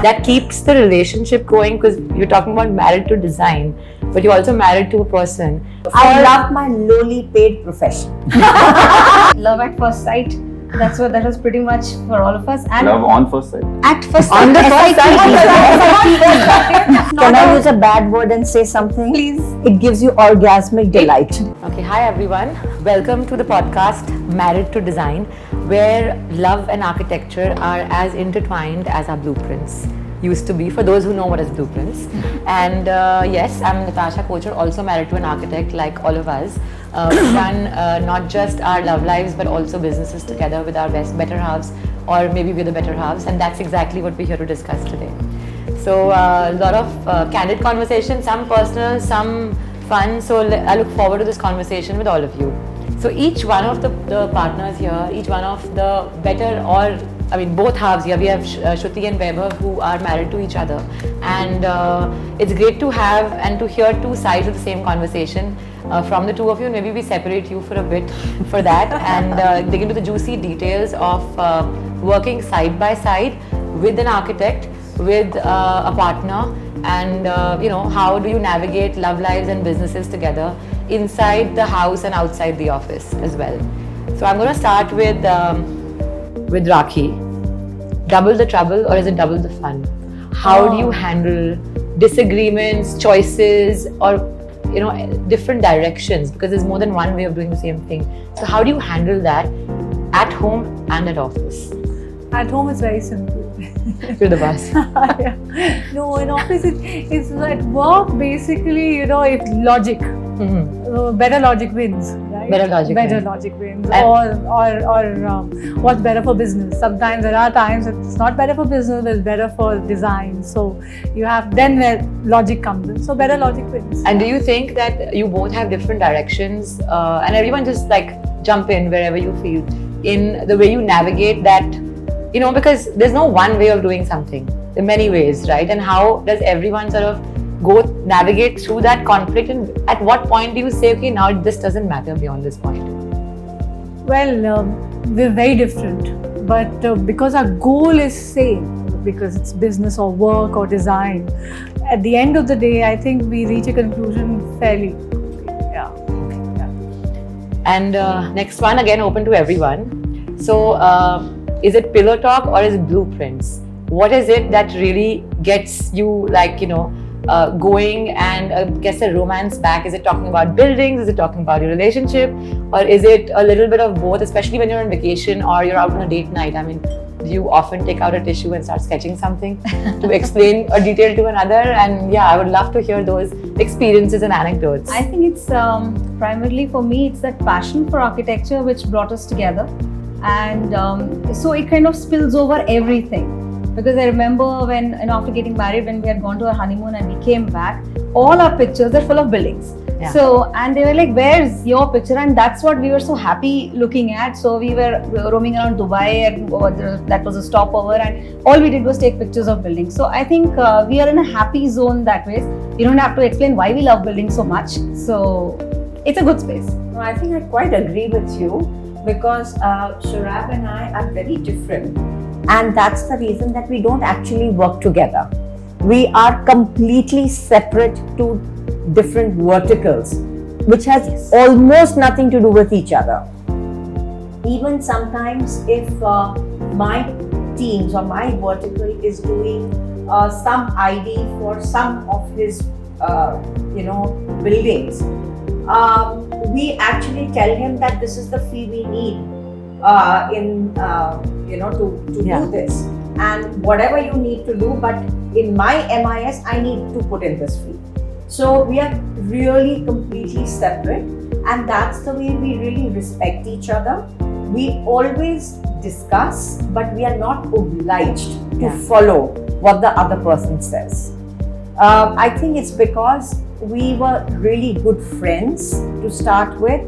that keeps the relationship going, because you're talking about married to design, but you're also married to a person. I love my lowly paid profession. Love at first sight. That was pretty much for all of us. And Love on first sight. at first On the first sight. Can I use a bad word and say something? Please. It gives you orgasmic delight. Okay, hi everyone. Welcome to the podcast Married to Design, where love and architecture are as intertwined as our blueprints used to be, for those who know what is blueprints. And yes, I'm Natasha Kocher, also married to an architect like all of us. We've done not just our love lives but also businesses together with our better halves, or maybe we're the better halves, and that's exactly what we're here to discuss today. So a lot of candid conversation, some personal, some fun. So I look forward to this conversation with all of you. So each one of the partners here, each one of the both halves here, we have Shruti and Vaibhav, who are married to each other, and it's great to have and to hear two sides of the same conversation from the two of you. Maybe we separate you for a bit for that and dig into the juicy details of working side by side with an architect, with a partner, and how do you navigate love lives and businesses together inside the house and outside the office as well. So I'm going to start with Rakhi. Double the trouble, or is it double the fun? How do you handle disagreements, choices, or different directions, because there's more than one way of doing the same thing. So how do you handle that at home and at office? At home it's very simple. You're the boss. Yeah. No, in office it's at work basically, it's logic. Better logic wins, right? Better logic wins. Or what's better for business. Sometimes there are times it's not better for business, but it's better for design. So you have, then where logic comes in. So better logic wins. And do you think that you both have different directions, and everyone just jump in wherever you feel, in the way you navigate that, because there's no one way of doing something. There are many ways, right? And how does everyone sort of navigate through that conflict, and at what point do you say, okay, now this doesn't matter beyond this point? Well, we're very different, but because our goal is same, because it's business or work or design, at the end of the day, I think we reach a conclusion fairly quickly. Yeah. And next one, again open to everyone. So is it pillow talk or is it blueprints? What is it that really gets you going and gets the romance back? Is it talking about buildings? Is it talking about your relationship? Or is it a little bit of both, especially when you're on vacation or you're out on a date night? I mean, do you often take out a tissue and start sketching something to explain a detail to another? And yeah, I would love to hear those experiences and anecdotes. I think it's primarily for me, it's that passion for architecture which brought us together. And so it kind of spills over everything. Because I remember when, after getting married, when we had gone to our honeymoon and we came back, all our pictures are full of buildings. Yeah. So, and they were like, where's your picture? And that's what we were so happy looking at. So we were roaming around Dubai, and that was a stopover, and all we did was take pictures of buildings. So I think we are in a happy zone that way. You don't have to explain why we love buildings so much. So it's a good space. No, I think I quite agree with you, because Shurab and I are very different. And that's the reason that we don't actually work together. We are completely separate to different verticals, which has almost nothing to do with each other. Even sometimes if my teams or my vertical is doing some ID for some of his buildings, we actually tell him that this is the fee we need to do this, and whatever you need to do, but in my MIS I need to put in this fee. So we are really completely separate, and that's the way we really respect each other. We always discuss, but we are not obliged to follow what the other person says. I think it's because we were really good friends to start with,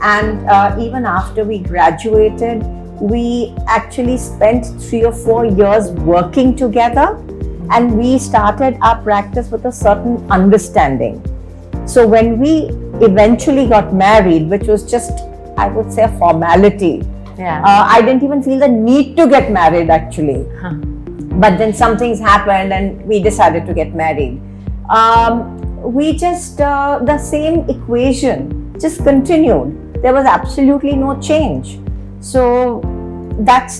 and even after we graduated, we actually spent 3 or 4 years working together, and we started our practice with a certain understanding. So when we eventually got married, which was just, I would say, a formality, I didn't even feel the need to get married actually. but then some things happened and we decided to get married. We just, the same equation just continued. There was absolutely no change. So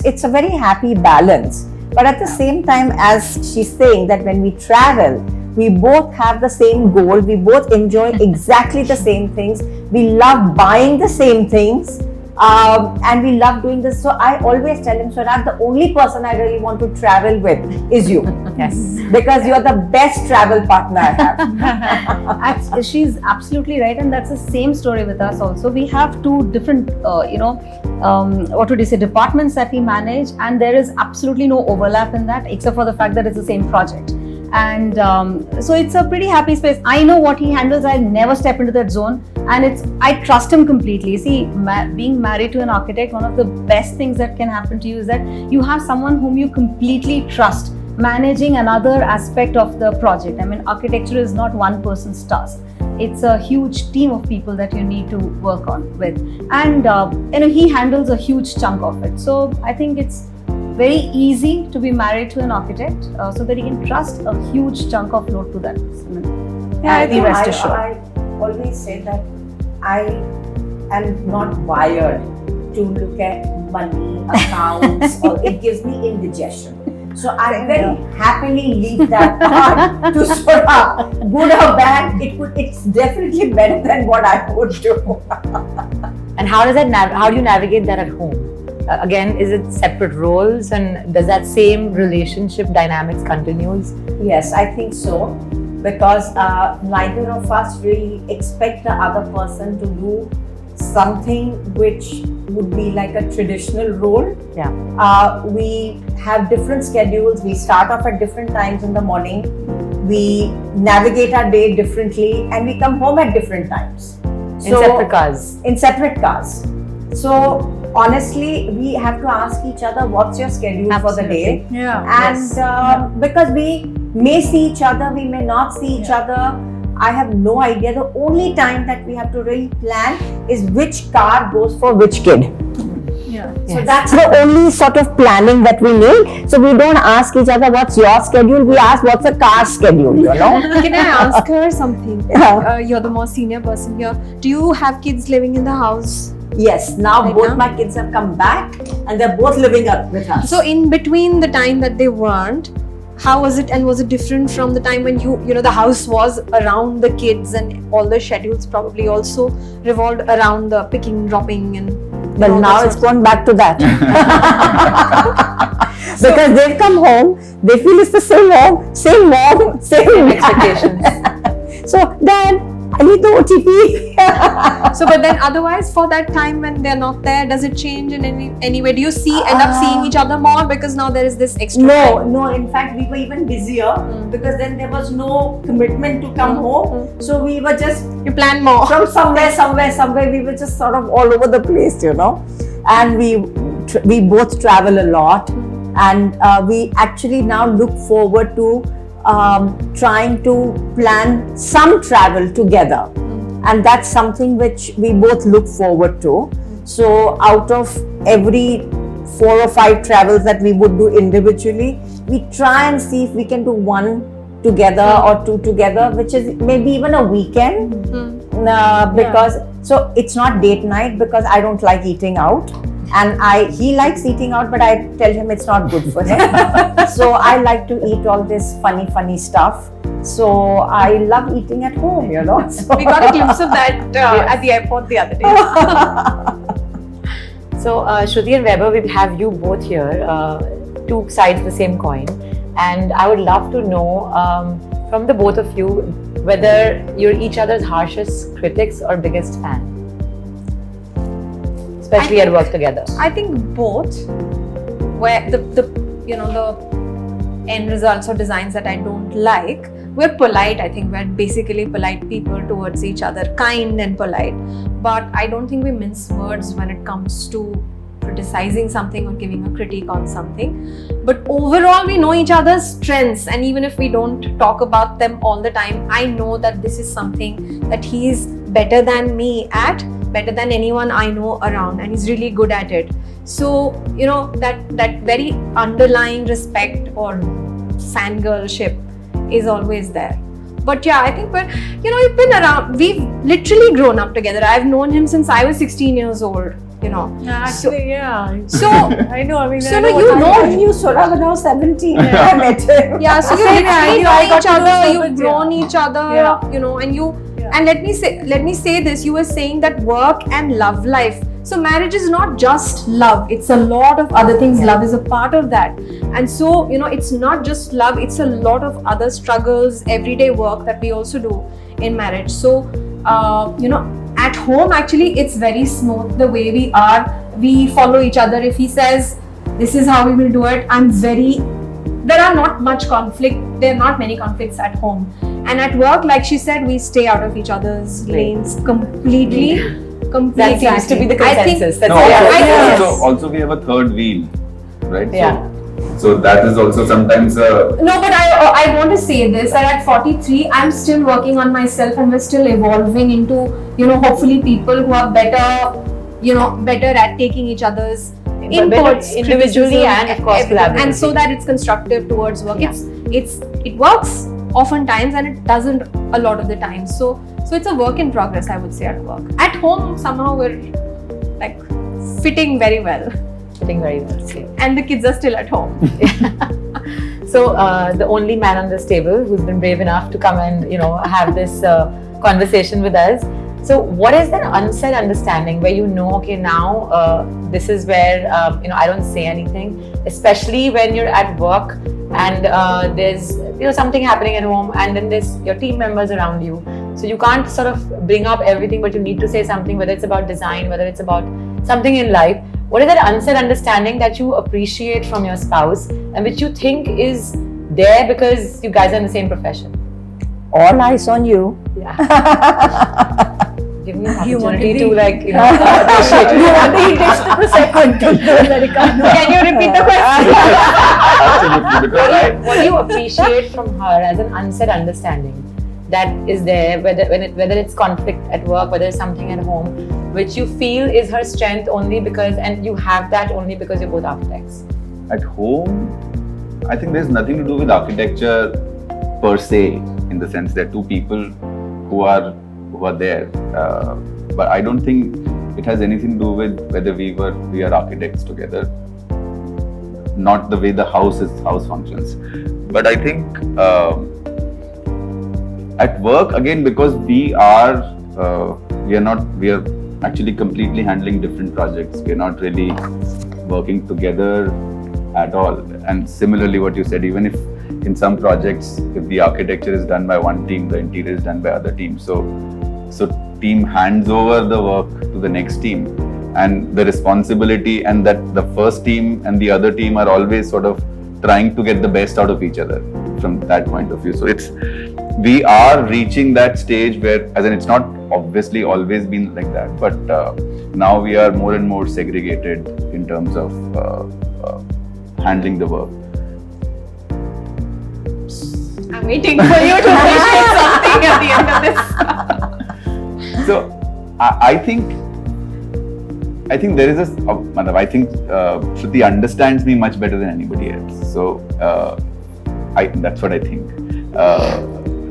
it's a very happy balance. But at the same time, as she's saying, that when we travel, we both have the same goal, we both enjoy exactly the same things, we love buying the same things, and we love doing this. So I always tell him, Swaraj, the only person I really want to travel with is you. Yes. Because you're the best travel partner I have. She's absolutely right, and that's the same story with us also. We have two different, what would you say, departments that we manage, and there is absolutely no overlap in that, except for the fact that it's the same project. And so it's a pretty happy space. I know what he handles. I never step into that zone, and I trust him completely. See, being married to an architect, one of the best things that can happen to you is that you have someone whom you completely trust managing another aspect of the project. I mean, architecture is not one person's task. It's a huge team of people that you need to work on with, and he handles a huge chunk of it. So I think it's very easy to be married to an architect, so that you can trust a huge chunk of load to that person. Yeah, Be rest assured. I always say that I am not wired to look at money, accounts, or it gives me indigestion. So I very happily leave that part to Swaraj. Good or bad, it's definitely better than what I would do. And how do you navigate that at home? Again, is it separate roles, and does that same relationship dynamics continues? Yes, I think so, because neither of us really expect the other person to do something which would be like a traditional role. Yeah. We have different schedules. We start off at different times in the morning. We navigate our day differently, and we come home at different times. In separate cars. In separate cars. So honestly, we have to ask each other, what's your schedule for the day? Yeah. And because we may see each other, we may not see each other. I have no idea. The only time that we have to really plan is which car goes for which kid. Yeah. So that's the only sort of planning that we need. So we don't ask each other, what's your schedule? We ask, what's the car schedule, you know? Can I ask her something? Yeah. You're the more senior person here. Do you have kids living in the house? Yes, now Right both now? my kids have come back and they're both living up with us. So in between the time that they weren't, how was it, and was it different from the time when you know the house was around the kids and all the schedules probably also revolved around the picking, dropping and Well, all now that it's sort of- gone back to that. Because they've come home, they feel it's the same home, same mom, same Expectations. So, Dad, I need the OTP. So, but then otherwise, for that time when they're not there, does it change in any way? Do you end up seeing each other more because now there is this extra time? No, in fact, we were even busier because then there was no commitment to come home. So, we were just You plan more. from somewhere, we were just sort of all over the place, you know. And we both travel a lot, and we actually now look forward to trying to plan some travel together, and that's something which we both look forward to. So out of every 4 or 5 travels that we would do individually, we try and see if we can do one together or 2 together, which is maybe even a weekend. Because so it's not date night because I don't like eating out, and he likes eating out, but I tell him it's not good for him. So I like to eat all this funny stuff. So I love eating at home, you know. So We got a glimpse of that at the airport the other day. So, Shruti and Weber, we have you both here, 2 sides of the same coin, and I would love to know from the both of you whether you're each other's harshest critics or biggest fan, especially at work together. I think both, where the end results or designs that I don't like, we're polite. I think we're basically polite people towards each other, kind and polite. But I don't think we mince words when it comes to criticizing something or giving a critique on something. But overall, we know each other's strengths, and even if we don't talk about them all the time, I know that this is something that he is better than me at, better than anyone I know around, and he's really good at it. So, you know, that very underlying respect or fangirlship is always there. But yeah, I think we've been around, we've literally grown up together. I've known him since I was 16 years old, you know. Actually, yeah. So, I know. I mean, so I no, know you what know I- I knew Sora when I was 17 when I met him. yeah, so you Same, literally I know got each to know other, so you've much, known each other, Yeah. you know, and you, Yeah. and let me say this, you were saying that work and love life. So marriage is not just love, it's a lot of other things. Love is a part of that. And so, you know, it's not just love, it's a lot of other struggles, everyday work that we also do in marriage. So, you know, at home, actually, it's very smooth the way we are. We follow each other. If he says, this is how we will do it, there are not much conflict, there are not many conflicts at home. And at work, like she said, we stay out of each other's lanes completely. That seems to be the I think- consensus. That's No, what also, I think. Yes. also we have a third wheel, right? Yeah. So that is also sometimes No, but I want to say this, that at 43, I'm still working on myself and we're still evolving into, you know, hopefully people who are better, you know, better at taking each other's inputs individually criticism, and of course everything. And collaboratively. so that it's constructive towards work. Yeah. It works oftentimes and it doesn't a lot of the time. So it's a work in progress, I would say, at work. At home, somehow we're like fitting very well, Fitting very well. Okay. and the kids are still at home. So the only man on this table who's been brave enough to come and have this conversation with us. So what is that unsaid understanding where okay, now this is where I don't say anything, especially when you're at work and there's something happening at home, and then there's your team members around you. So you can't sort of bring up everything, but you need to say something, whether it's about design, whether it's about something in life. What is that unsaid understanding that you appreciate from your spouse and which you think is there because you guys are in the same profession? All eyes on you. Yeah. Give me an You want opportunity to to be- appreciate You want the dish to Prosecco to Americano. Can you repeat the question? absolutely because What do you appreciate from her as an unsaid understanding that is there, whether it's conflict at work, whether it's something at home, which you feel is her strength only because, and you have that only because you're both architects? at home, I think there's nothing to do with architecture per se, in the sense there are two people who are there, but I don't think it has anything to do with whether we are architects together, not the way the house functions. But I think at work, again, because we are actually completely handling different projects. We are not really working together at all. And similarly, what you said, even if in some projects, if the architecture is done by one team, the interior is done by other teams. So team hands over the work to the next team, and the responsibility, and that the first team and the other team are always sort of trying to get the best out of each other from that point of view. So we are reaching that stage where, as in, it's not obviously always been like that, but now we are more and more segregated in terms of handling the work. I'm waiting for you to appreciate something at the end of this. So I think there is I think Shruti understands me much better than anybody else. So that's what I think.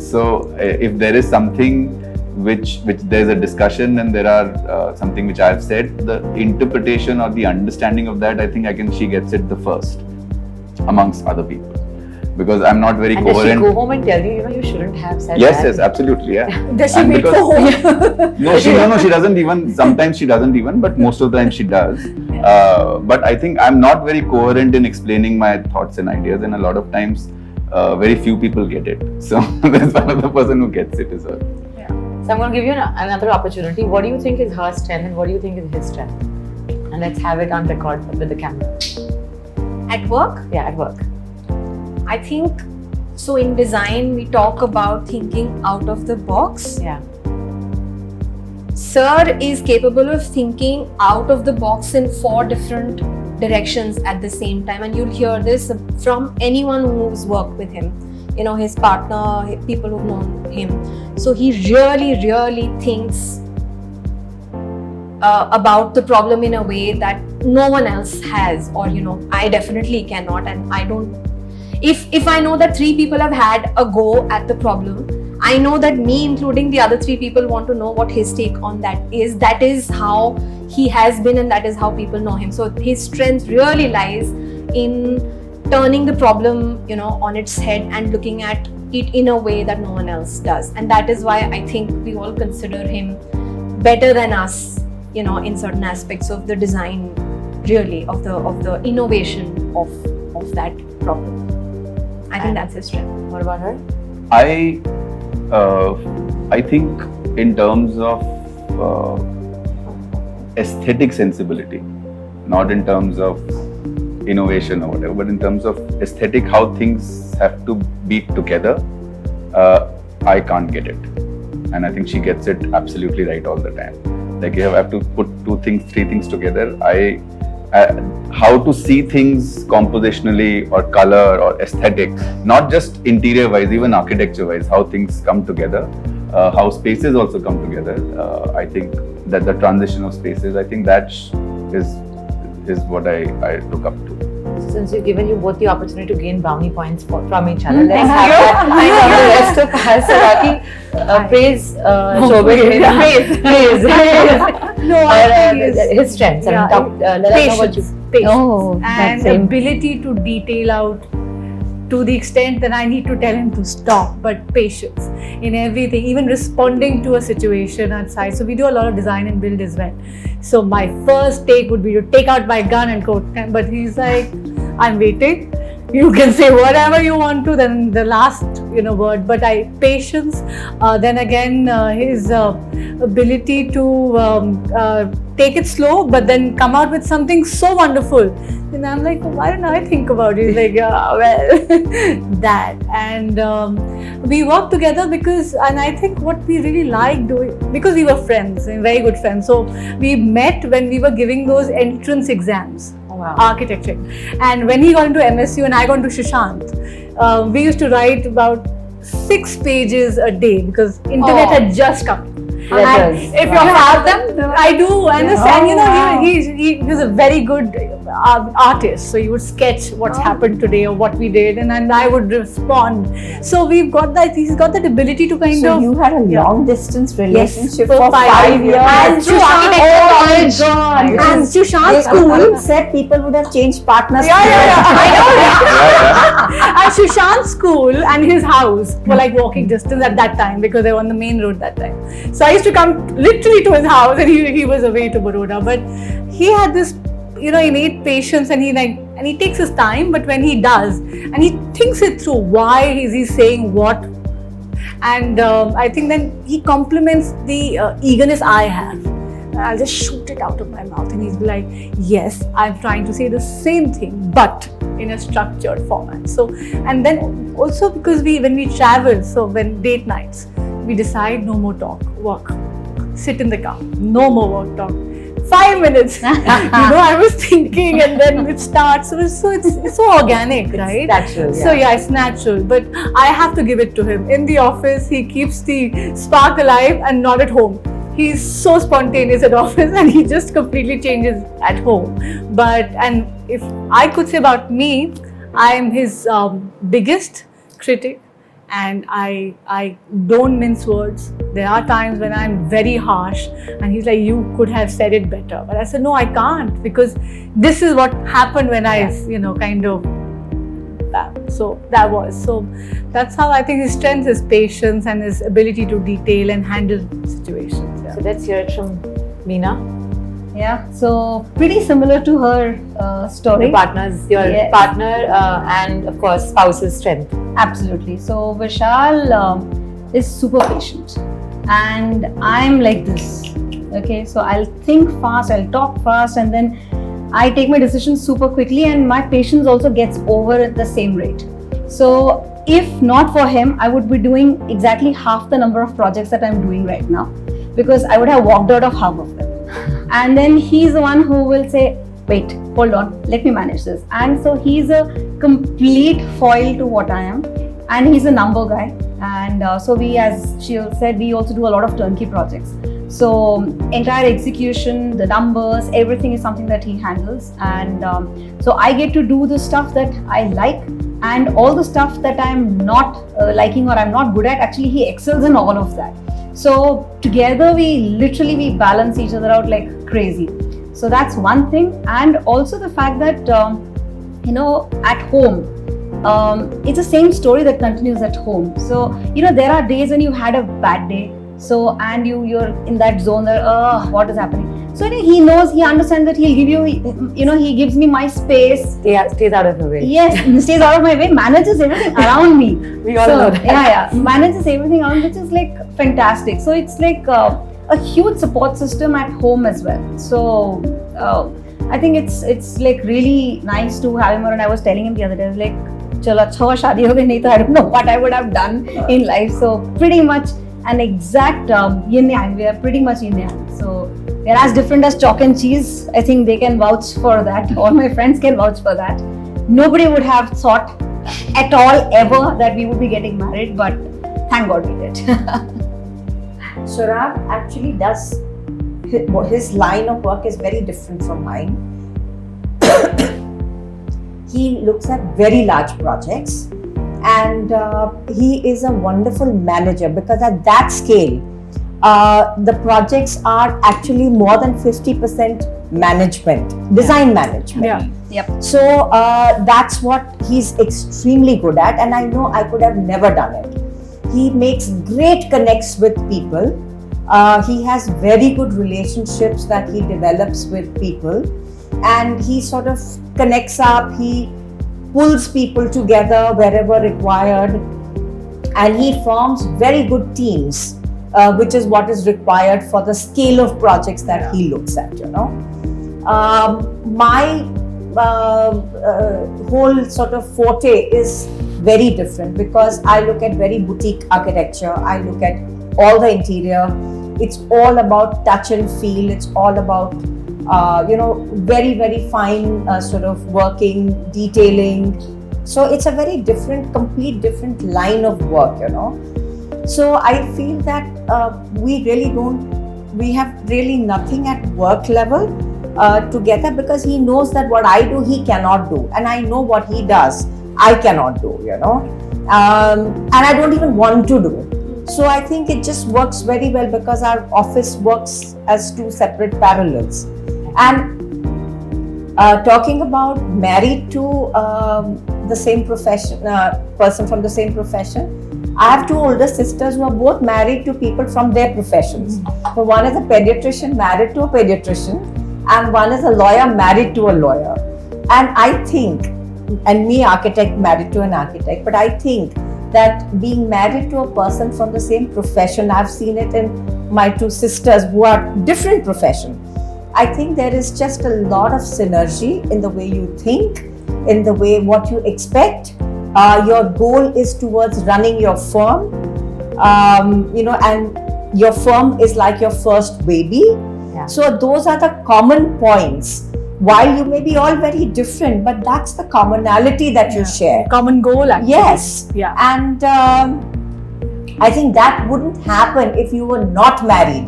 So if there is something which there's a discussion and there are something which I've said, the interpretation or the understanding of that, I think she gets it the first amongst other people, because I'm not very And does she coherent. go home and tell you, you shouldn't have said Yes, that? yes, absolutely, yeah. Does she And wait for because- home? No, she doesn't even. Sometimes she doesn't even, but most of the time she does. But I think I'm not very coherent in explaining my thoughts and ideas, and a lot of times, very few people get it. So there's one other person who gets it as well. So I'm going to give you another opportunity. What do you think is her strength and what do you think is his strength? And let's have it on record with the camera. At work, Yeah, at work. I think, so in design, we talk about thinking out of the box. Yeah. Sir is capable of thinking out of the box in 4 different directions at the same time, and you'll hear this from anyone who's worked with him, his partner, people who've known him. So he really, really thinks about the problem in a way that no one else has, or I definitely cannot. And I don't, if I know that 3 people have had a go at the problem, I know that me, including the other 3 people, want to know what his take on that is. That is how he has been, and that is how people know him. So his strength really lies in turning the problem, on its head and looking at it in a way that no one else does. And that is why I think we all consider him better than us, in certain aspects of the design, really, of the innovation of that problem. I think that's his strength. What about her? I think in terms of aesthetic sensibility, not in terms of innovation or whatever, but in terms of aesthetic, how things have to be together, I can't get it. And I think she gets it absolutely right all the time. Like, you have to put 2 things, 3 things together. How to see things compositionally or color or aesthetic, not just interior wise, even architecture wise, how things come together, how spaces also come together. I think that the transition of spaces, I think that is what I look up to. Since we've given you both the opportunity to gain brownie points from each other, let's Thank have you. that. I know the rest of us, Rakhi, praise Shobhit. Praise. No, I think his strengths. yeah, Let us know what you. patience Oh, and that's same. ability to detail out to the extent that I need to tell him to stop, but patience in everything, even responding to a situation outside. So we do a lot of design and build as well. So my first take would be to take out my gun and go, but he's like, I'm waiting. You can say whatever you want to, then the last word, but patience. Then again, his ability to take it slow, but then come out with something so wonderful. And I'm like, why don't I think about it? He's like, yeah, well, that. And we work together because, and I think what we really like doing, because we were friends, and very good friends. So we met when we were giving those entrance exams. Wow. Architecture. And when he got into MSU and I got into Shishant, we used to write about 6 pages a day because internet had just come. Letters. And if you have them, I do understand. He was a very good artist, so he would sketch what's happened today or what we did, and I would respond. So we've got that. He's got that ability to kind So of. you had a long distance relationship for for 5 years. And through architecture knowledge. And And Sushant school said people would have changed partners. And Sushant's school and his house were like walking distance at that time because they were on the main road that time. So I used to come literally to his house, and he was away to Baroda. But he had this, innate patience, and he takes his time. But when he does, and he thinks it through, why is he saying what? And I think then he compliments the eagerness I have. I'll just shoot it out of my mouth, and he's like, yes, I'm trying to say the same thing, but in a structured format. So, and then also because when we travel, so when date nights, we decide no more talk, work, sit in the car, no more work talk. 5 minutes, I was thinking, and then it starts. So it's so organic, right? Natural. So yeah, it's natural, but I have to give it to him. In the office, he keeps the spark alive, and not at home. He's so spontaneous at office, and he just completely changes at home. And if I could say about me, I'm his biggest critic, and I don't mince words. There are times when I'm very harsh, and he's like, you could have said it better. But I said, no, I can't, because this is what happened when I, kind of. So that's how I think his strength is patience and his ability to detail and handle situations. Yeah. So let's hear it from Meena. Yeah, so pretty similar to her story. Your partner and of course spouse's strength. Absolutely. So Vishal is super patient, and I'm like this. Okay, so I'll think fast, I'll talk fast, and then I take my decisions super quickly, and my patience also gets over at the same rate. So if not for him, I would be doing exactly half the number of projects that I'm doing right now, because I would have walked out of half of them. And then he's the one who will say, wait, hold on, let me manage this. And so he's a complete foil to what I am, and he's a number guy. And so we, as she said, we also do a lot of turnkey projects. So entire execution, the numbers, everything is something that he handles, and so I get to do the stuff that I like, and all the stuff that I'm not liking or I'm not good at, actually he excels in all of that. So together we balance each other out like crazy. So that's one thing, and also the fact that at home, it's the same story that continues at home. So there are days when you had a bad day, so and you're in that zone that what is happening. So he knows, he understands that he'll give you, he gives me my space. Stays out of the way. Yes, stays out of my way, manages everything around me. We all know that. Yeah, manages everything around, which is like fantastic. So it's like a huge support system at home as well. So I think it's like really nice to have him around. I was telling him the other day, I was like, chalo, अच्छा हुआ शादी हो गई, नहीं तो I don't know what I would have done in life. So pretty much an exact yin yang. We are pretty much yin yang. So we are as different as chalk and cheese. I think they can vouch for that. All my friends can vouch for that. Nobody would have thought at all ever that we would be getting married, but thank God we did. Saurabh actually does, his line of work is very different from mine. He looks at very large projects, and he is a wonderful manager, because at that scale, the projects are actually more than 50% management, design management. Yeah. Yep. So that's what he's extremely good at, and I know I could have never done it. He makes great connects with people. He has very good relationships that he develops with people, and he sort of connects up, he pulls people together wherever required, and he forms very good teams, which is what is required for the scale of projects that he looks at, My whole sort of forte is very different, because I look at very boutique architecture, I look at all the interior, it's all about touch and feel, it's all about very, very fine sort of working, detailing. So it's a very different, complete different line of work, So I feel that we have really nothing at work level together, because he knows that what I do, he cannot do. And I know what he does, I cannot do, and I don't even want to do. So I think it just works very well, because our office works as two separate parallels. And talking about married to the same profession, person from the same profession, I have two older sisters who are both married to people from their professions. So one is a pediatrician married to a pediatrician, and one is a lawyer married to a lawyer. And I think, and me architect married to an architect, but I think that being married to a person from the same profession, I've seen it in my two sisters who are different profession. I think there is just a lot of synergy in the way you think, in the way what you expect. Your goal is towards running your firm, and your firm is like your first baby. Yeah. So those are the common points. While you may be all very different, but that's the commonality that you share. Common goal, actually. Yes. Yeah. And I think that wouldn't happen if you were not married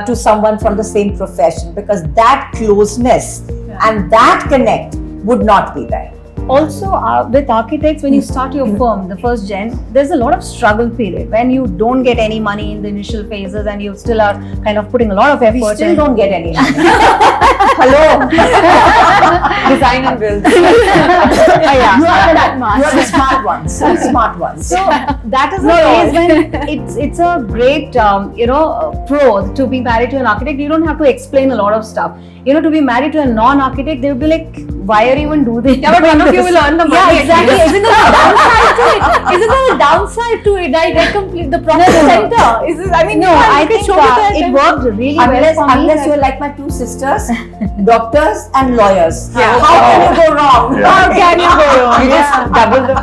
to someone from the same profession, because that closeness and that connect would not be there. Also, with architects, when you start your firm, the first gen, there's a lot of struggle period when you don't get any money in the initial phases, and you still are kind of putting a lot of effort. We still don't get any money. Hello. Design and build. You are the smart ones. Smart ones. So that is the phase when it's a great pro to be married to an architect. You don't have to explain a lot of stuff. To be married to a non-architect, they will be like, why are you even doing this? Yeah, but one of you will earn the money. Yeah, exactly. Isn't there a downside to it? They complete the profit center. I think it worked really well for me. Unless you're like my two sisters, doctors and lawyers. Yeah. How can you go wrong? Yeah. How can you go wrong? You just double the.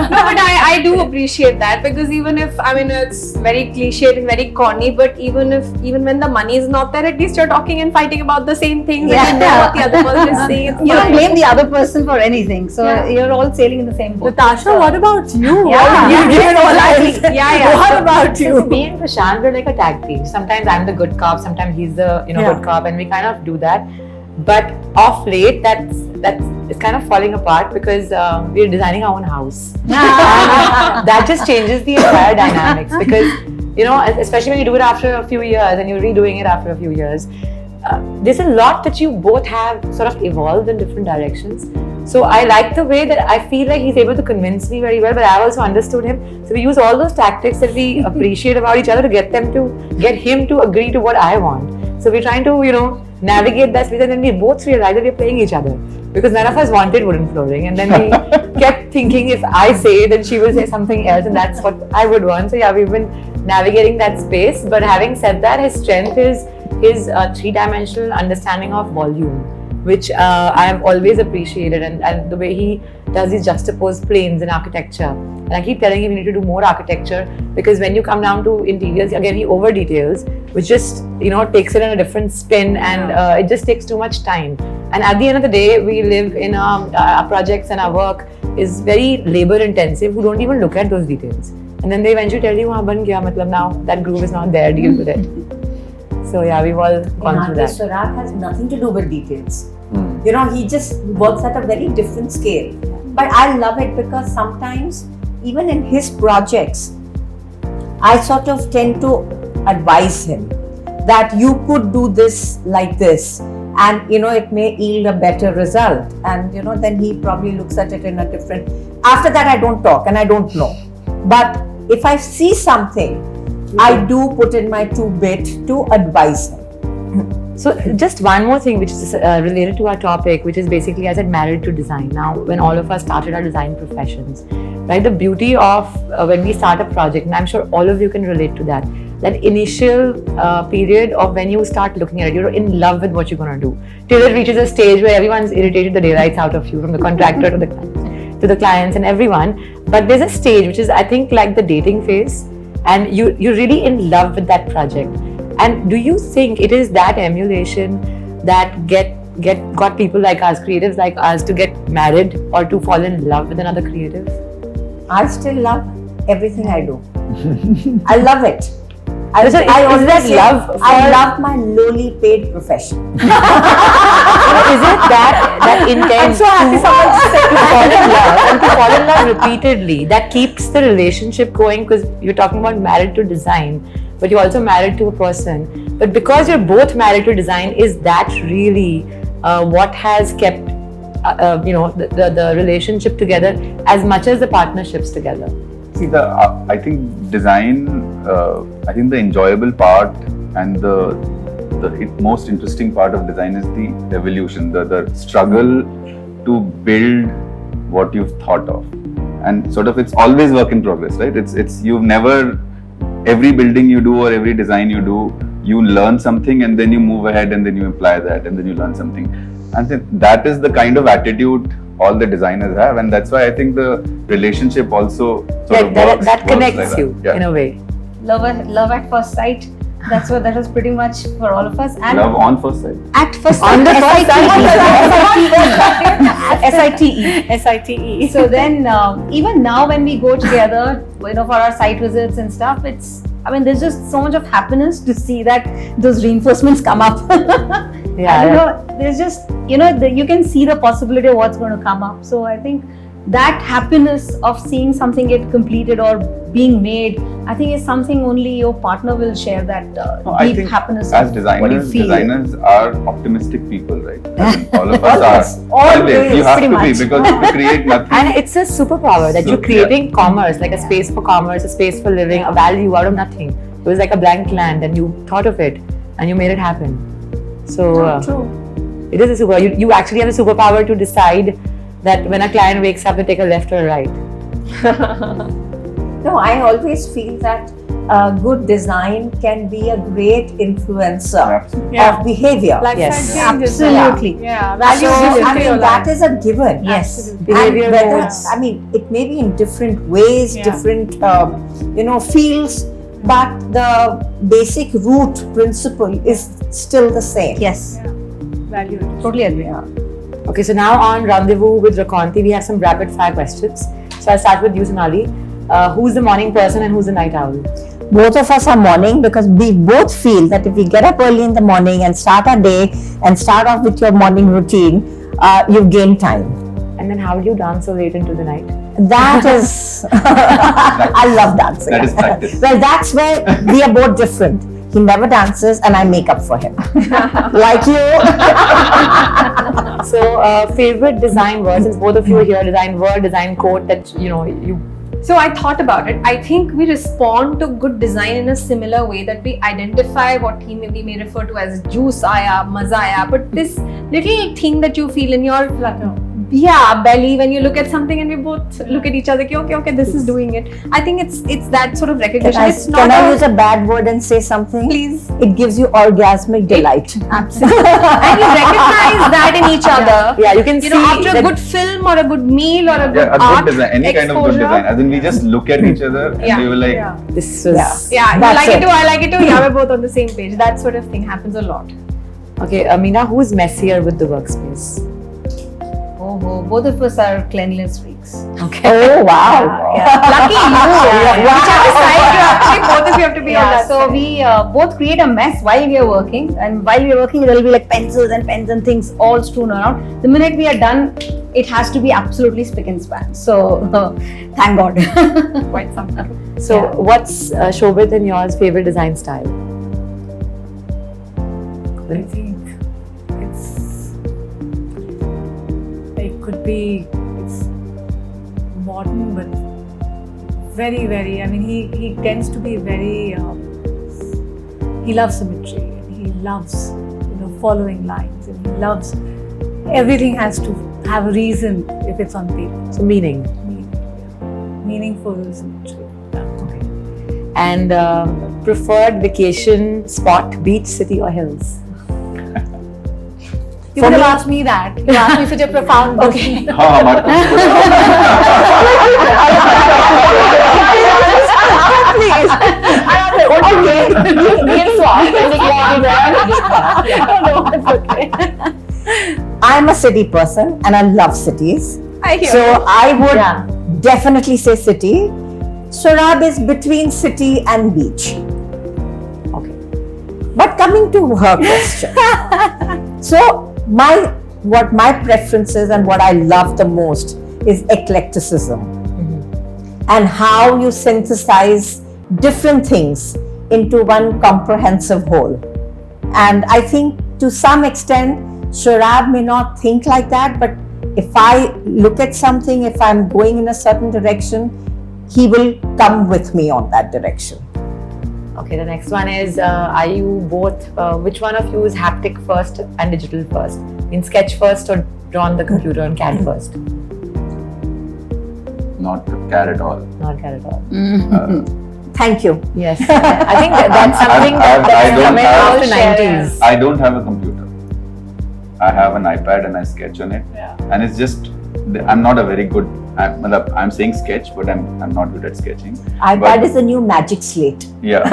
No, but I do appreciate that, because even if, it's very cliched and very corny, but even when the money is not there, at least you're talking and fighting about the same things, and you know what the other person is saying it's You don't fine. blame the other person for anything. So Yeah. you're all sailing in the same boat. Natasha, what about you? Yeah. You give it all life. Yeah. What So- about so you? me and Prashant are like a tag team. Sometimes I'm the good cop, sometimes he's the Yeah. good cop, and we kind of do that. But off late, that's it's kind of falling apart because we're designing our own house. And that just changes the entire dynamics because especially when you do it after a few years and you're redoing it after a few years, there's a lot that you both have sort of evolved in different directions. So I like the way that I feel like he's able to convince me very well, but I also understood him. So we use all those tactics that we appreciate about each other to get him to agree to what I want. So we're trying to, navigate that space, and then we both realize that we're playing each other because none of us wanted wooden flooring, and then we kept thinking if I say, then she will say something else, and that's what I would want. So yeah, we've been navigating that space. But having said that, his strength is his three-dimensional understanding of volume, which I have always appreciated, and the way he does these juxtaposed planes in architecture. And I keep telling him you need to do more architecture because when you come down to interiors, again he over details, which just takes it in a different spin, and it just takes too much time. And at the end of the day, we live in our projects and our work is very labor intensive. Who don't even look at those details, and then they eventually tell you, "Haan, ban gaya, matlab now that groove is not there. Deal with it." So yeah, we've all gone through that. Swaraj has nothing to do with details. Hmm. He just works at a very different scale. But I love it because sometimes, even in his projects, I sort of tend to advise him that you could do this like this, and it may yield a better result. And then he probably looks at it in a different. After that, I don't talk and I don't know. But if I see something, I do put in my 2 bit to advise him. So just one more thing which is related to our topic, which is basically, as I said, married to design. Now, when all of us started our design professions, right, the beauty of when we start a project, and I'm sure all of you can relate to that initial period of when you start looking at it, you're in love with what you're going to do, till it reaches a stage where everyone's irritated the daylights out of you, from the contractor to the clients and everyone. But there's a stage which is, I think, like the dating phase, and you're really in love with that project. And do you think it is that emulation that got people like us, creatives like us, to get married or to fall in love with another creative? I still love everything I do. I love it. I Is that say, love I love my lowly paid profession. Is it that intent I'm so happy to fall in love repeatedly that keeps the relationship going? Because you're talking about married to design, but you're also married to a person. But because you're both married to design, is that really what has kept the relationship together as much as the partnerships together? See, I think design, I think the enjoyable part and the most interesting part of design is the evolution, the struggle to build what you've thought of. And sort of it's always work in progress, right? It's you've never, every building you do or every design you do, you learn something and then you move ahead and then you apply that and then you learn something. And that is the kind of attitude all the designers have, and that's why I think the relationship also sort of works. That connects like that. you Yeah. in a way. Love at first sight. That was pretty much for all of us. And Love on first sight. at first On the first SITE. SITE. So then, even now when we go together, for our site visits and stuff, there's just so much of happiness to see that those reinforcements come up. Yeah. There's just, you can see the possibility of what's going to come up. So I think that happiness of seeing something get completed or being made, I think is something only your partner will share, that No, I deep think happiness as of what you feel. designers are optimistic people, right? I mean, all of us Always, are. always, You have pretty to be, much. because you create nothing. And it's a superpower that So, you're creating commerce, like a space for commerce, a space for living, a value out of nothing. It was like a blank land and you thought of it and you made it happen. So True. it is a super. You actually have a superpower to decide that when a client wakes up, they take a left or a right. No, I always feel that good design can be a great influencer Absolutely. of behavior. Yes. changes. Absolutely. Yeah, So, values will I enter your mean, that life. is a given. Yes. And Behavior whether, modes. I mean, it may be in different ways, Yeah. different, fields, but the basic root principle is still the same. Yes. value addition. Totally agree. Okay, so now on Rendezvous with Rakonti, we have some rapid fire questions. So I'll start with you, Sonali. Who's the morning person and who's the night owl? Both of us are morning because we both feel that if we get up early in the morning and start our day and start off with your morning routine, you've gained time. And then how do you dance so late into the night? That is, I love dancing. That is practice. Well, that's where we are both different. He never dances and I make up for him. Like you. So, favorite design word, since both of you are here, design word, design quote that you. So I thought about it. I think we respond to good design in a similar way, that we identify what we may refer to as juice aaya, maza aaya, but this little thing that you feel in your belly when you look at something, and we both look at each other, okay, this is doing it. I think it's that sort of recognition. Can I use a bad word and say something? Please. It gives you orgasmic delight. Absolutely. And you recognize that in each other. Yeah, you can see after a that- good film or a good meal or a good Yeah, a art good design, any kind of good exposure. design. As in, we just look at each other and we were like, This was. Yeah, you That's like it it. too, I like it too. Yeah, we're both on the same page. That sort of thing happens a lot. Okay, Meena, who's messier with the workspace? Oh, both of us are cleanliness freaks. Oh, wow. Lucky you. Whichever side you actually, both of you have to be on that So side. we both create a mess while we are working, and while we are working, there will be like pencils and pens and things all strewn around. The minute we are done, it has to be absolutely spick and span. So thank God. Quite something. So, what's Shobit and yours favorite design style? I think it could be modern, but very, very. I mean, he tends to be very. He loves symmetry. And he loves following lines, and he loves everything has to have a reason if it's on paper. So, meaning. Meaningful symmetry. And preferred vacation spot, beach, city, or hills? You could have asked me that. You asked me such a profound question. हाँ हमारे I'm a city person and I love cities. I hear So you. I would definitely say city. Shurab is between city and beach. Okay. But coming to her question. So what my preference is and what I love the most is eclecticism. And how you synthesize different things into one comprehensive whole. And I think to some extent, Shurab may not think like that, but if I look at something, if I'm going in a certain direction, he will come with me on that direction. Okay, the next one is, are you both, which one of you is haptic first and digital first? In sketch first or draw on the computer and CAD first? not care at all. Not CAD at all. Thank you. Yes, I think that's something I that's don't coming have- after 90s. I don't have a computer. I have an iPad and I sketch on it. And it's just, I'm not a very good, I'm saying sketch, but I'm not good at sketching. iPad But- is the new magic slate. Yeah,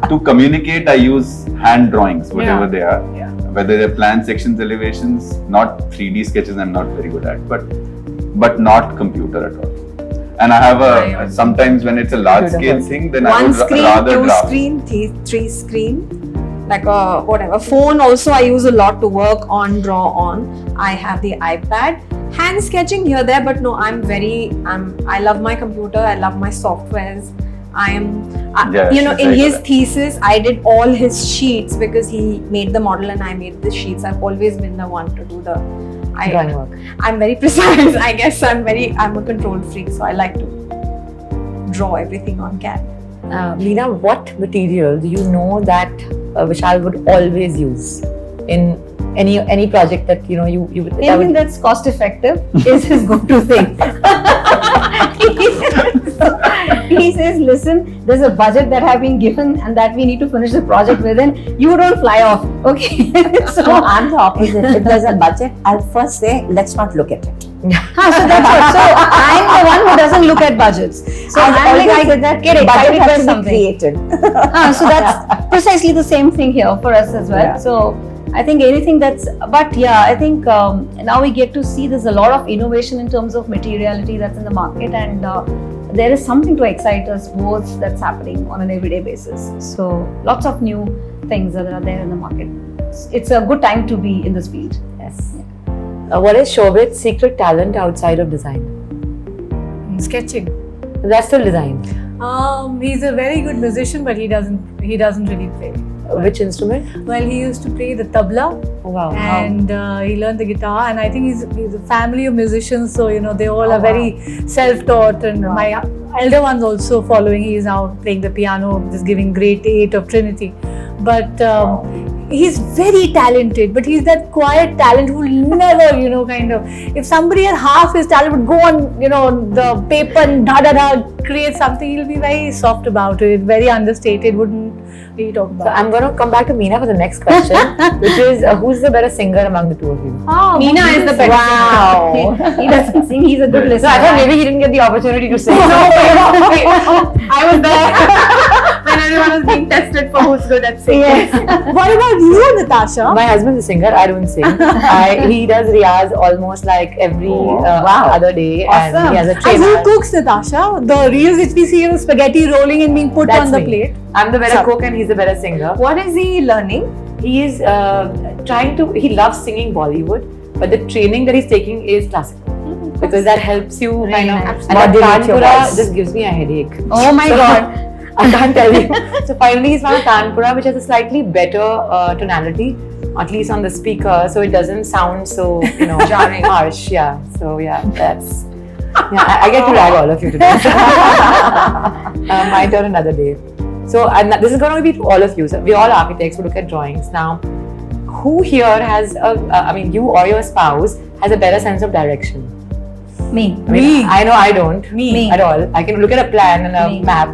but to communicate, I use hand drawings, whatever they are. Yeah. Whether they're plan sections, elevations, not 3D sketches, I'm not very good at, but not computer at all. And I have sometimes when it's a large scale thing, then I One would screen, rather two draft. screen, three screen, like whatever. Phone also I use a lot to work on, draw on. I have the iPad. Hand sketching here there, but no, I love my computer. I love my softwares. Yeah, she's in very his good at- thesis, I did all his sheets because he made the model and I made the sheets. I've always been the one to do the Drawing work. I'm very precise. I guess I'm a control freak, so I like to draw everything on CAD. Meena, what material do you know that Vishal would always use in any project that you would? that Anything would- that's cost effective is his go-to thing. He says, listen, there's a budget that have been given and that we need to finish the project within. You don't fly off, okay? So I'm the opposite. If there's a budget, I'll first say, let's not look at it. So that's what. So I'm the one who doesn't look at budgets. So I'm like, I get it. I budget request has to be something. created. So that's precisely the same thing here for us as well. Yeah. So I think anything but yeah, I think now we get to see there's a lot of innovation in terms of materiality that's in the market, and there is something to excite us both that's happening on an everyday basis. So lots of new things that are there in the market. It's a good time to be in this field. Yes. What is Shobit's secret talent outside of design? Sketching. That's still design. He's a very good musician, but he doesn't really play. Which instrument? Well, he used to play the tabla, Oh, wow. and he learned the guitar. And I think he's a family of musicians, so they all are very self-taught. And my elder one's also following. He is now playing the piano, just giving grade 8 of Trinity. But he's very talented, but he's that quiet talent who will never, kind of. If somebody had half his talent, would go on, the paper and create something, he'll be very soft about it, very understated, wouldn't really talk about So I'm going to come back to Meena for the next question, which is who's the better singer among the two of you? Meena is the better singer. He doesn't sing, he's a good So listener. I thought maybe he didn't get the opportunity to sing. I was there when everyone was being tested for who's good at singing. Yes. What about you, Natasha? My husband's a singer. I don't sing. He does riyaz almost like every other day, and he has a And trainer. who cooks, Natasha? The reels which we see of spaghetti rolling and being put That's on the me. plate. I'm the better cook, and he's the better singer. What is he learning? He is trying to. He loves singing Bollywood, but the training that he's taking is classical. Because that helps you kind of. nice. And that Modulate your Tanpura voice. just gives me a headache. Oh my god. I can't tell you. So finally, he's found Tanpura, which has a slightly better tonality, at least on the speaker, so it doesn't sound so jarring, harsh. Yeah. So yeah, that's. Yeah, I get to rag all of you today. My turn another day. So and this is going to be to all of you. So we're all architects. We look at drawings now. Who here has you or your spouse has a better sense of direction? Me. I mean, I know I don't. Me. At all. I can look at a plan and a Me. map,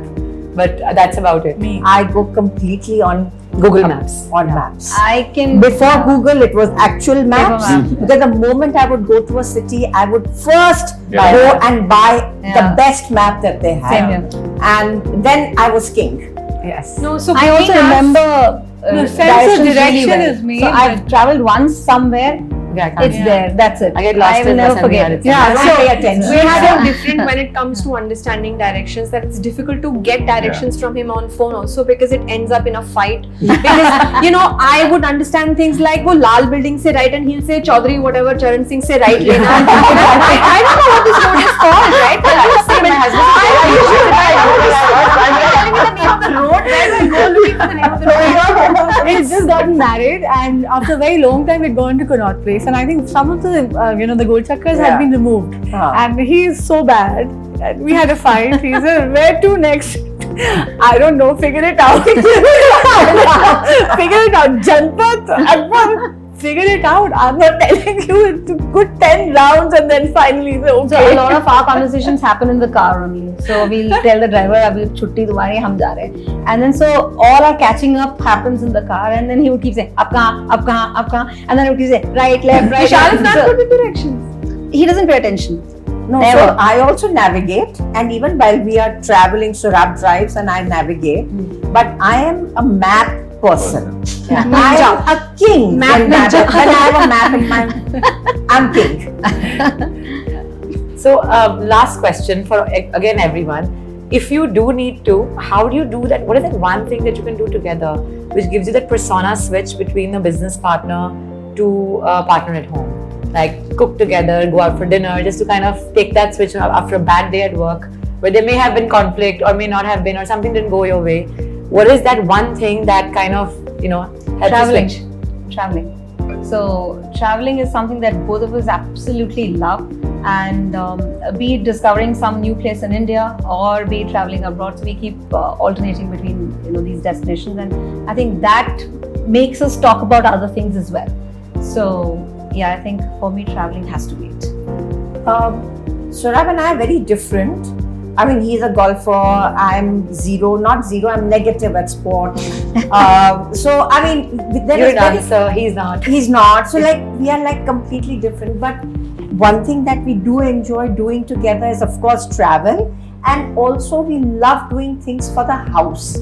but that's about it. I go completely on Google Maps. maps. I can. Before Google, it was actual maps. maps. Because the moment I would go to a city, I would first Yeah. go and buy Yeah. the best map that they had. Same here. And then I was king. Yes. No, so I also between us- remember No, sense of directions really direction well. is me, So I've but- traveled once somewhere. Yeah, I can't. It's there. That's it. I get lost I will in never bus and forget we it. had it. I don't so pay attention. we're so different when it comes to understanding directions that it's difficult to get directions from him on phone also, because it ends up in a fight. Because I would understand things like wo Lal building say right and he'll say Chaudhary whatever Charan Singh say right lane. I don't know what this road is called, right? But I would say my We've just gotten married, and after a very long time, we'd gone to Connaught Place, and I think some of the the gold chakras had Yeah. been removed, Ah. and he's so bad. And we had a fight. He said, "Where to next?" I don't know. Figure it out. Figure it out. Janpat, Akbar. Figure it out. I'm not telling you. It took good 10 rounds, and then finally, he said, So okay. a lot of our conversations happen in the car only. So we'll tell the driver, "Abhi chutti tumhari, hum ja rahe hain." And then so all our catching up happens in the car, and then he would keep saying, "Ab kahan, ab kahan, ab kahan," and then he would keep saying, "Right, left, right." Vishal is left." not So good with directions. he doesn't pay attention. No, Never. so I also navigate, and even while we are traveling, Surab drives and I navigate. But I am a map person. I am a king. Map when when I have a map in my, I'm king. So last question for again everyone. If you do need to, how do you do that? What is that one thing that you can do together which gives you that persona switch between a business partner to a partner at home? Like cook together, go out for dinner, just to kind of take that switch after a bad day at work, where there may have been conflict or may not have been, or something didn't go your way. What is that one thing that kind of helps Traveling. you switch? Traveling. So traveling is something that both of us absolutely love, and be it discovering some new place in India or be it traveling abroad, so we keep alternating between these destinations, and I think that makes us talk about other things as well. So yeah, I think for me traveling has to be it. Surab and I are very different. I mean, he's a golfer. I'm zero, not zero. I'm negative at sport. So I mean, there You're is a very- dancer, he's not. He's not. So like we are like completely different. But one thing that we do enjoy doing together is of course travel, and also we love doing things for the house.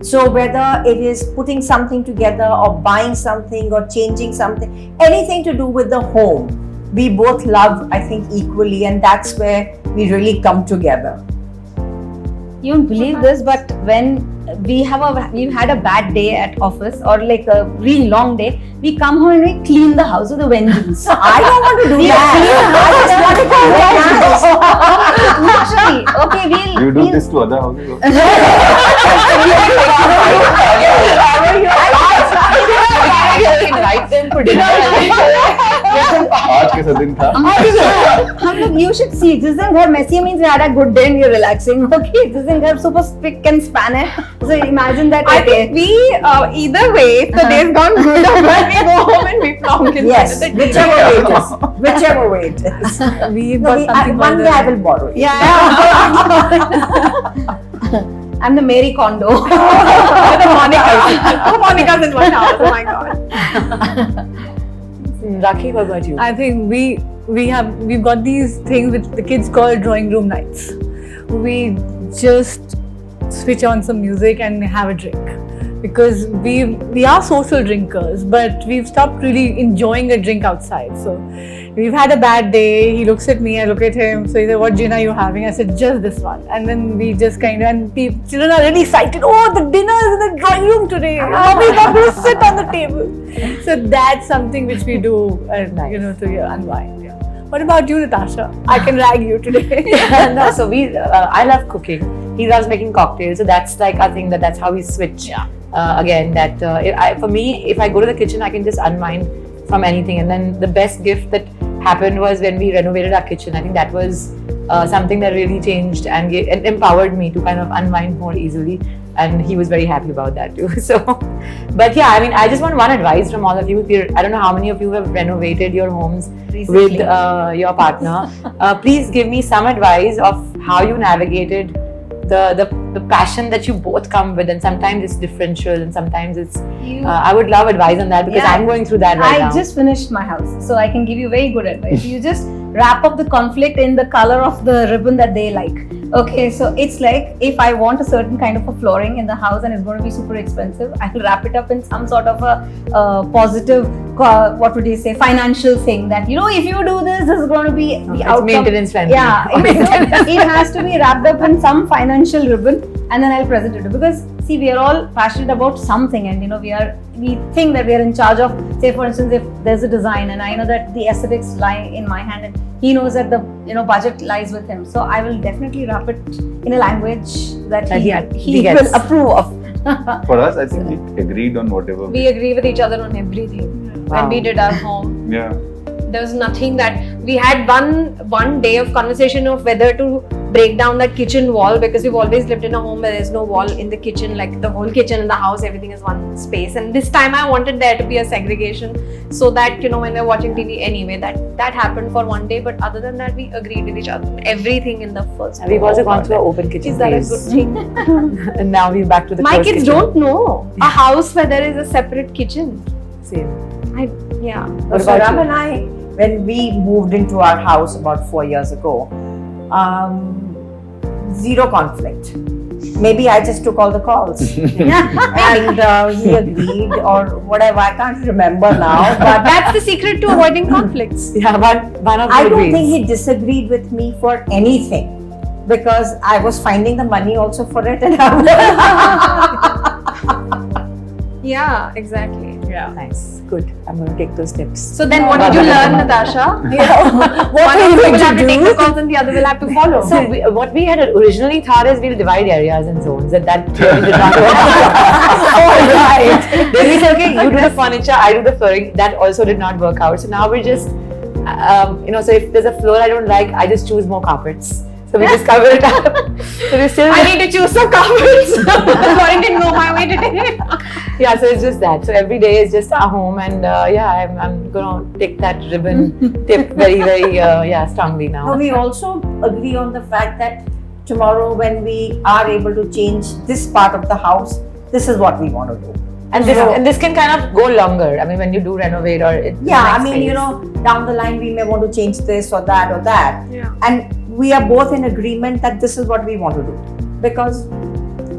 So whether it is putting something together or buying something or changing something, anything to do with the home, we both love, I think, equally, and that's where we really come together. You won't believe this, but when we've had a bad day at office or like a really long day, we come home and we clean the house with a vengeance. I don't want to do that. Literally. Okay, You do this to other houses also? Invite them for dinner. आज कैसा दिन था? You should see, जिस दिन घर messy means you had a good day and you're relaxing. Okay, जिस दिन घर super spick and span है. So imagine that. I think we, either way, if the day's gone good or bad, we go home and we plonk in Yes, front of the TV. whichever way it is. Whichever way it is. We've No, got something one called day I the- will borrow it. Yeah. I'm the Mary Kondo. The Monica's in one house. Oh my god. Rakhi, what about you? I think we've got these things which the kids call drawing room nights. We just switch on some music and have a drink because we are social drinkers, but we've stopped really enjoying a drink outside. So we've had a bad day. He looks at me, I look at him. So he said, "What gin are you having?" I said, "Just this one." And then we just kind of, and children are really excited. "Oh, the dinner is in the drawing room today. Mommy's not going to sit on the table." So that's something which we do, to unwind. Yeah. What about you, Natasha? I can rag you today. No, so I love cooking. He loves making cocktails, so that's like I think that's how we switch. Again, for me, if I go to the kitchen, I can just unwind from anything. And then the best gift that happened was when we renovated our kitchen. I think that was something that really changed and empowered me to kind of unwind more easily. And he was very happy about that too. So, but yeah, I mean, I just want one advice from all of you. I don't know how many of you have renovated your homes with your partner. Please give me some advice of how you navigated the passion that you both come with, and sometimes it's differential and sometimes it's I would love advice on that because Yeah. I'm going through that right now. I just finished my house, so I can give you very good advice. You just wrap up the conflict in the color of the ribbon that they like. Okay, so it's like if I want a certain kind of a flooring in the house and it's going to be super expensive, I will wrap it up in some sort of a positive, what would you say, financial thing that, if you do this is going to be the It's outcome. maintenance friendly. Yeah, it has to be wrapped up in some financial ribbon, and then I'll present it because see, we are all passionate about something, and we think that we are in charge of, say for instance, if there's a design and I know that the aesthetics lie in my hand and he knows that the budget lies with him, so I will definitely wrap it in a language that he gets. will approve of. For us, I think we agreed on whatever. We agree with each other on everything. Wow. When we did our home, Yeah. there was nothing that we had one day of conversation of whether to break down that kitchen wall, because we've always lived in a home where there's no wall in the kitchen, like the whole kitchen and the house, everything is one space. And this time I wanted there to be a segregation so that when we're watching TV anyway, that happened for one day. But other than that, we agreed with each other on everything in the first. And we've also gone through an open kitchen Is that a phase. good thing? And now we're back to the My closed kids kitchen. don't know a house where there is a separate kitchen. Same. Yeah. What So about Ram you? and I, when we moved into our house about 4 years ago, zero conflict. Maybe I just took all the calls and he agreed or whatever. I can't remember now, but That's the secret to avoiding conflicts. Yeah, one of I the don't ways. think he disagreed with me for anything because I was finding the money also for it. And Yeah, exactly. Yeah. Nice. Good. I'm going to take those tips. So then what did you learn, Natasha? One of you will have to take the calls and the other will have to follow. So what we had originally thought is we'll divide areas and zones, and that really did not work. Oh, right. Then we said, okay, you do the furniture, I do the flooring. That also did not work out. So now we're just, so if there's a floor I don't like, I just choose more carpets. So we just cover it up. So we're still. I need to choose some carpets. Sorry, didn't know my way today. Yeah, so it's just that. So every day is just our home, and I'm gonna take that ribbon tip very, very strongly now. we also agree on the fact that tomorrow when we are able to change this part of the house, this is what we want to do. And this can kind of go longer. I mean, when you do renovate or Down the line we may want to change this or that. Yeah. And we are both in agreement that this is what we want to do because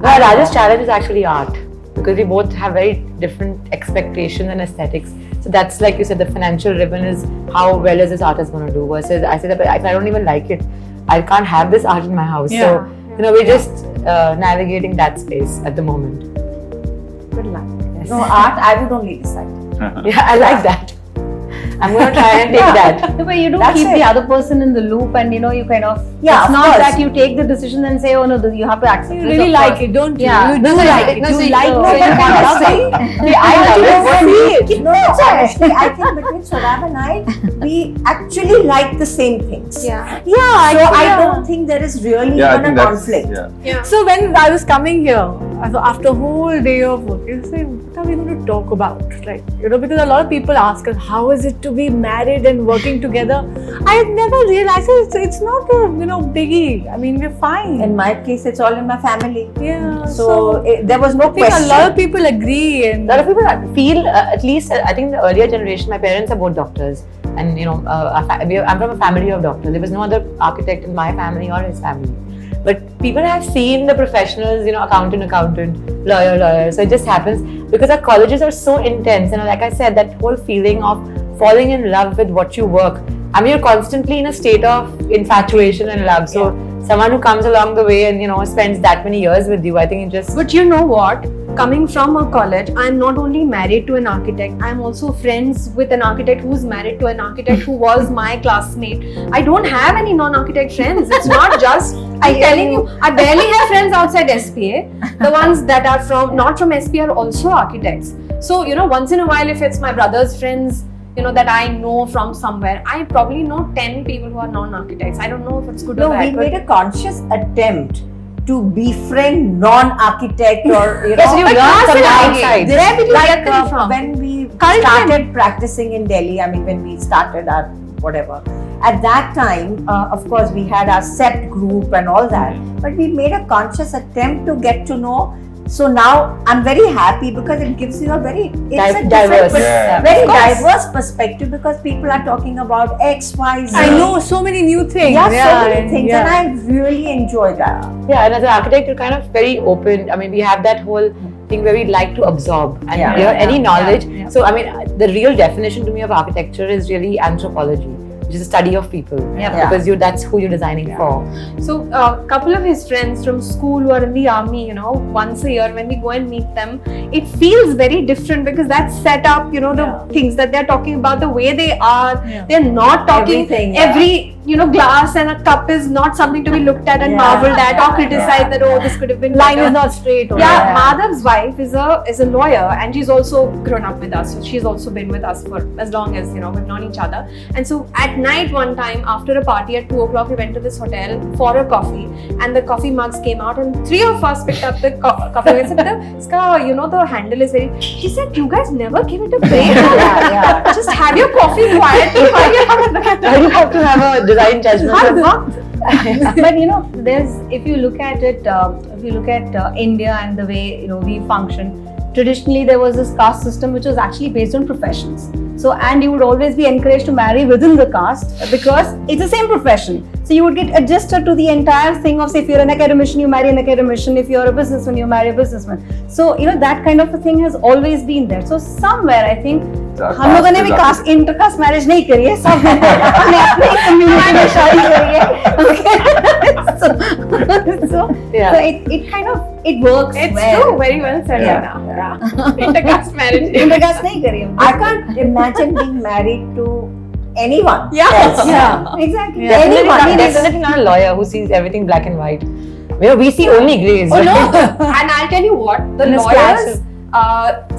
No, Raj's challenge is actually art, because we both have very different expectations and aesthetics. So that's, like you said, the financial ribbon is how well is this artist going to do, versus I said that if I don't even like it, I can't have this art in my house. Yeah. So we're just navigating that space at the moment. Good luck. Yes. No, art, I would only decide. Yeah, I like that. I'm going to try and take that. No, but you don't That's keep it. the other person in the loop, and you kind of. Yeah, It's of not course. that you take the decision and say, oh no, you have to accept You this, really of like course. it, don't you? Yeah. You No, do no, like no, it. no, You so you- like no, no, you but want honestly, something. I love it. No, honestly, I think between Swadab and I, we actually like the same things. Yeah. Yeah, So I yeah. don't think there is really Yeah, I even think a that's conflict. yeah. So when I was coming here, after a whole day of work, you say, what are we going to talk about? Like, because a lot of people ask us, how is it to be married and working together? I had never realized it's not a biggie. I mean, we're fine. In my case, it's all in my family. Yeah. So there was no I think question. a lot of people agree, and A lot of people feel, at least I think the earlier generation, my parents are both doctors, and I'm from a family of doctors. There was no other architect in my family or his family. But people have seen the professionals, accountant, lawyer. So it just happens because our colleges are so intense. And like I said, that whole feeling of falling in love with what you work. I mean, you're constantly in a state of infatuation and love. So someone who comes along the way and, spends that many years with you, I think it just... But you know what? Coming from a college, I'm not only married to an architect, I'm also friends with an architect who's married to an architect who was my classmate. I don't have any non-architect friends. It's not just, I'm telling you, I barely have friends outside SPA. The ones that are not from SPA are also architects. So, once in a while, if it's my brother's friends, that I know from somewhere, I probably know 10 people who are non-architects. I don't know if it's good or No, bad. we made a conscious attempt to befriend non-architect or Yes, you learn from the outside. Where did you like get them from? when we Culture. started practicing in Delhi, I mean when we started our whatever, at that time of course we had our set group and all that, but we made a conscious attempt to get to know. So now I'm very happy because it gives you a very Diverse. Yeah. very Of course. diverse perspective, because people are talking about X, Y, Z. I know so many new things. Yeah, so many things, yeah. and I really enjoy that. Yeah, and as an architect, you're kind of very open. I mean, we have that whole thing where we like to absorb and Yeah. hear any knowledge. yeah. So, I mean, the real definition to me of architecture is really anthropology, which is the study of people. Yeah. Because that's who you're designing for. So a couple of his friends from school who are in the army, once a year when we go and meet them, it feels very different because that's set up, the things that they're talking about, the way they are. Yeah. They're not talking Everything, yeah. every, glass and a cup is not something to be looked at and Yeah. marveled at or Yeah. criticized that, oh, this could have been Line better. is not straight. or- Yeah, Madhav's wife is a lawyer and she's also grown up with us. So she's also been with us for as long as we've known each other. And so at night one time after a party at 2 o'clock, we went to this hotel for a coffee, and the coffee mugs came out and 3 of us picked up the coffee. I said, the handle is very. She said, you guys never give it a break. Just have your coffee quietly while you have a look at You have to have a design judgment. But there's, if you look at it, India and the way we function, traditionally there was this caste system which was actually based on professions. So, and you would always be encouraged to marry within the caste because it's the same profession. So you would get adjusted to the entire thing of, say, if you're an academician, you marry an academician. If you're a businessman, you marry a businessman. So that kind of a thing has always been there. So somewhere I think हम लोगों ने भी cast intercaste marriage नहीं करी है, सब अपने अपने कम्युनिटी में शादी करी है. So it kind of works. It's well. true, very well said, Yeah. Rana. Intercaste marriage. Intercaste नहीं करी है. I can't imagine being married to anyone. Yeah. else. Yeah, exactly. Definitely Anyone. not, definitely not a lawyer who sees everything black and white. We see only grays. Oh no! And I'll tell you what, the In a lawyer's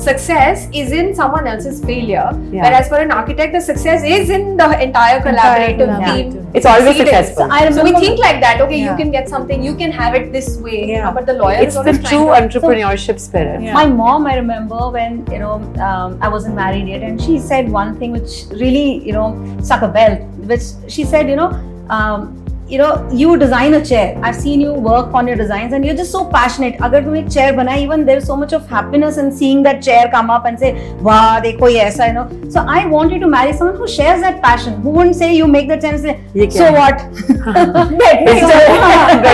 success is in someone else's failure, Yeah. whereas for an architect, the success is in the entire collaborative collaborative. team. It's always succeeding. successful. I So we remember- think like that. Okay, you Yeah. can get something, you can have it this way. Yeah. But the lawyer It's is the always true trying entrepreneurship spirit. Yeah. My mom, I remember when I wasn't married yet, and she said one thing which really struck a bell. Which she said, you design a chair. I've seen you work on your designs and you're just so passionate. Agar tum ek chair banai, even there's so much of happiness in seeing that chair come up and say, wow, dekho ye aisa, So I want you to marry someone who shares that passion, who wouldn't say you make the chair and say, so what? Good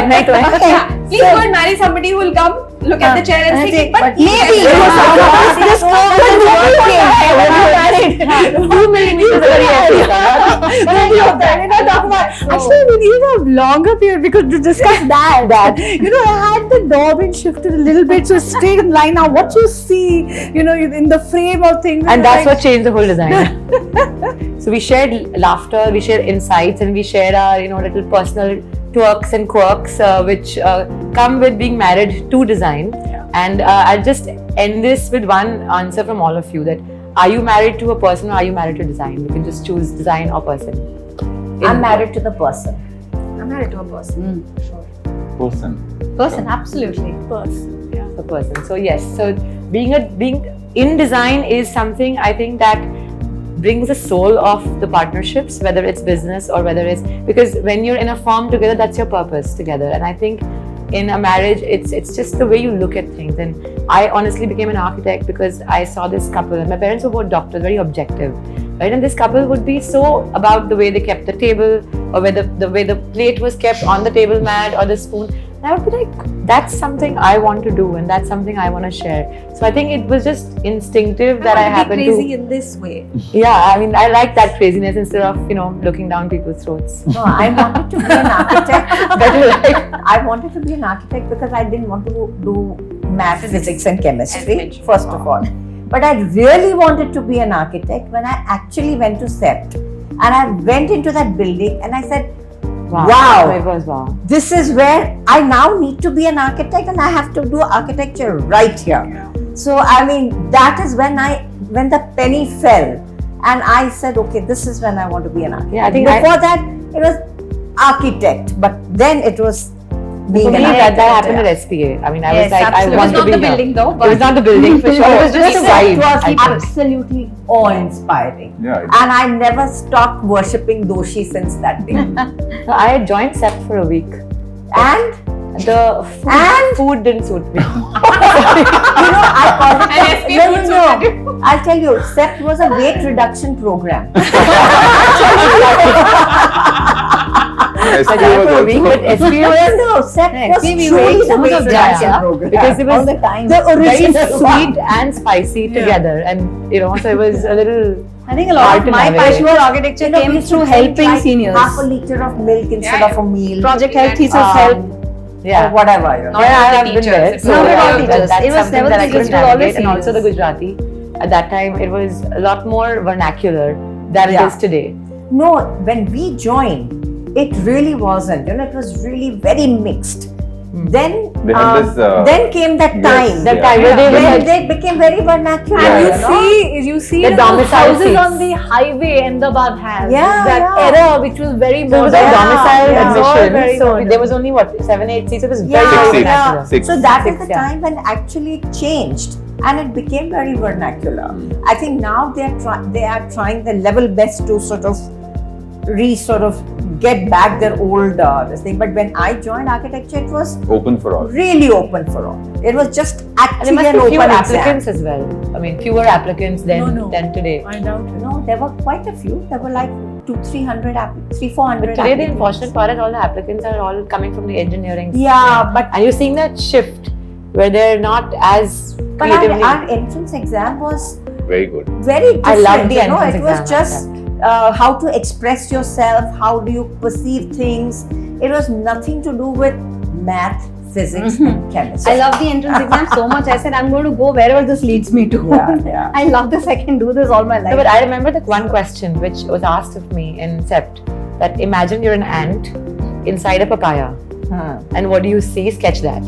night. Please go and marry somebody who will come, look at the chair and say, but maybe. Actually, we need a longer period because to discuss that. I had the door being shifted a little bit, so stay in line. Now, what you see, in the frame of things, And that's what changed the whole design. So we shared laughter, we shared insights, and we shared our, little personal twerks and quirks, which come with being married to design. And I'll just end this with one answer from all of you: that are you married to a person or are you married to design? You can just choose design or person. I'm married to the person. I'm married to a person. Person, absolutely. The person. So yes, so being in design is something I think that brings the soul of the partnerships, whether it's business or whether it's, because when you're in a firm together, that's your purpose together. And I think in a marriage, it's just the way you look at things. And I honestly became an architect because I saw this couple, and my parents were both doctors, very objective, right? And this couple would be so about the way they kept the table, or whether the way the plate was kept on the table mat or the spoon. And I would be like, that's something I want to do, and that's something I want to share. So I think it was just instinctive that I happened to. Crazy in this way. Yeah, I mean, I like that craziness instead of looking down people's throats. No, I wanted to be an architect. Better I wanted to be an architect because I didn't want to do math, physics and chemistry, first of all. But I really wanted to be an architect when I actually went to CEPT. And I went into that building and I said, wow. It was wow. This is where I now need to be an architect, and I have to do architecture right here. So I mean, that is when the penny fell, and I said, okay, this is when I want to be an architect. Yeah, I think before that it was architect, but then it was being For me, an architect. that happened at SPA. I mean, I was Yes, like, absolutely. I want It was to be not the here. building though, It was not the building for sure. It was just a vibe. It was I think. absolutely awe-inspiring. Yeah, And I never stopped worshipping Doshi since that day. So I had joined CEPT for a week. And The food didn't suit me. I call And it SPA would no. I'll tell you, CEPT was a weight reduction program. SPA For a was week, but also, SPA was No, CEPT was SPA we truly wait the so much weight of reduction that, program. because it was All the time. The very original sweet and spicy together, and so it was a little. I think a lot Hard of to my navigate. passion for architecture we came used through to drink helping like seniors. half a liter of milk instead Yeah, of a meal. Project help, thesis Um, help. Yeah. Or whatever. Not Yeah, I all the have been teachers, there. it's So not all yeah, teachers. that's It was something seventh that I teachers, could it was always navigate, and also the seniors. Gujarati. At that time, it was a lot more vernacular than it Yeah. is today. No, when we joined, it really wasn't. It was really very mixed. Then, They had this, then came that yes, time. That yeah. time where they When had they became very vernacular. Yeah, And yeah. you see The it in those domicile houses seats. on the highway Ahmedabad has. Yeah, that yeah. era which was very So it was modern. like domicile yeah. It's all admission. very So modern. there was only 7, 8 seats. It was very, Yeah, Six very seats. vernacular. Six. So that is Six, the yeah. time when actually it changed and it became very vernacular. I think now they are trying their level best to sort of get back their old this thing. But when I joined architecture, it was open for all. really open for all. It was just And there actually must an be open fewer exam. applicants as well. I mean, fewer applicants No. than today. I doubt it. No, there were quite a few. There were like 300 applicants, 400 But today, the applicants. unfortunate part is all the applicants are all coming from the engineering. Yeah, but And you're seeing that shift where they're not as our creatively. entrance exam was Very good. very different. I love the you know, entrance it was exam, just how to express yourself, how do you perceive things. It was nothing to do with math, physics, and chemistry. I love the entrance exam so much. I said, I'm going to go wherever this leads me to. Yeah. I love this. I can do this all my life. No, but I remember the one question which was asked of me in CEPT, that imagine you're an ant inside a papaya, and what do you see? Sketch that.